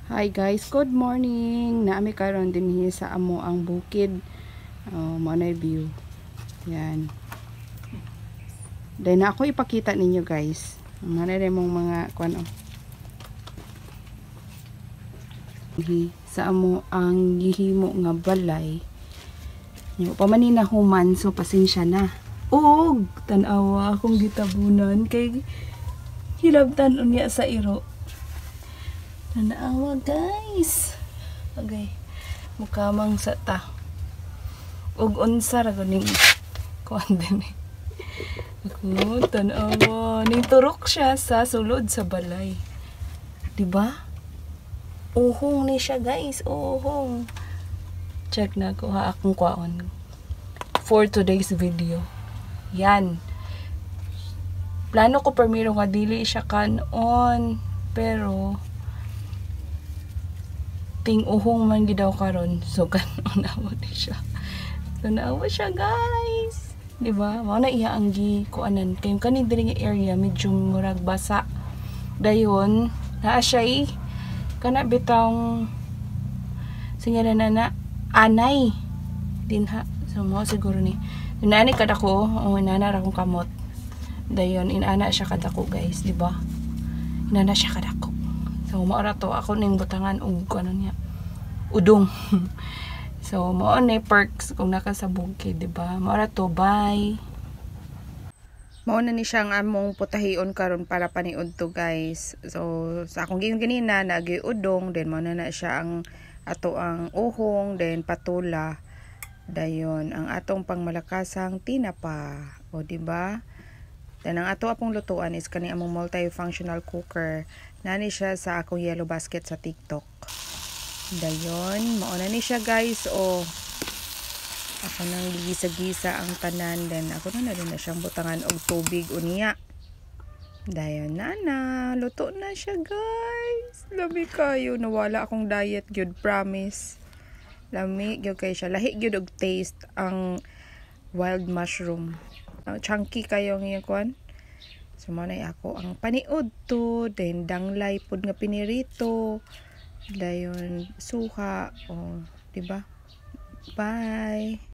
Hi guys, good morning. Naami karon din sa amo ang bukid. Mo na view. Yan. Then ako ipakita ninyo guys. Mana mong mga kuan sa amo ang gihimo nga balay. Yung pamanina human, so pasensya na. Og tan-awa akong gitabunan kay hilabtan unya sa iro. Naawa guys. Okay. Mukamang sa ta. Ug unsa ra ganing kuan din. Ako tanawa. Ning turok siya sa sulod sa balay. Di ba? Uhong ni siya guys. Uhong. Check na ko ha akong kwaon. For today's video. Yan. Plano ko primero nga dili siya kanon. Pero ting uhong man gidaw karon, so kanon awa ni siya. Tanawa siya guys, di ba? Mao na iya ang gikuanan kay kani diri nga area medyo murag basa. Dayon naa siya kana bitang singalan na anay dinha. So mo siguro ni inani kadako o inana ra kong kamot. Dayon inana siya kadako guys, di ba? Inana siya kadako. So, maora to. Ako ning butangan og ano niya. Udong. So, mao ni perks kung naka sa bukid, di ba? Maora to. Bye. Mao na ni siya ang among putahion karon para paniud to, guys. So, sa akong giyon ganina nagi udong, then mao na siya ang ato ang uhong, then patula. Dayon ang atong pangmalakasang tinapa. O, di ba? Then ang ato apong lutuan is kani among multifunctional cooker. Nani siya sa akong yellow basket sa TikTok. Dayon, mauna ni siya guys. O, ako nang gigisa-gisa ang tanan. Then ako na rin na siyang butangan og tubig unya. Dayon na. Luto na siya guys. Lami kayo. Nawala akong diet gyud, promise. Lami gyud kay siya. Lahi gyud og taste ang wild mushroom. Chunky kayo ang iyang kuan. So mo na ako ang paniud to, then danglay pud nga pinirito. Dayon suha, oh, di ba? Bye.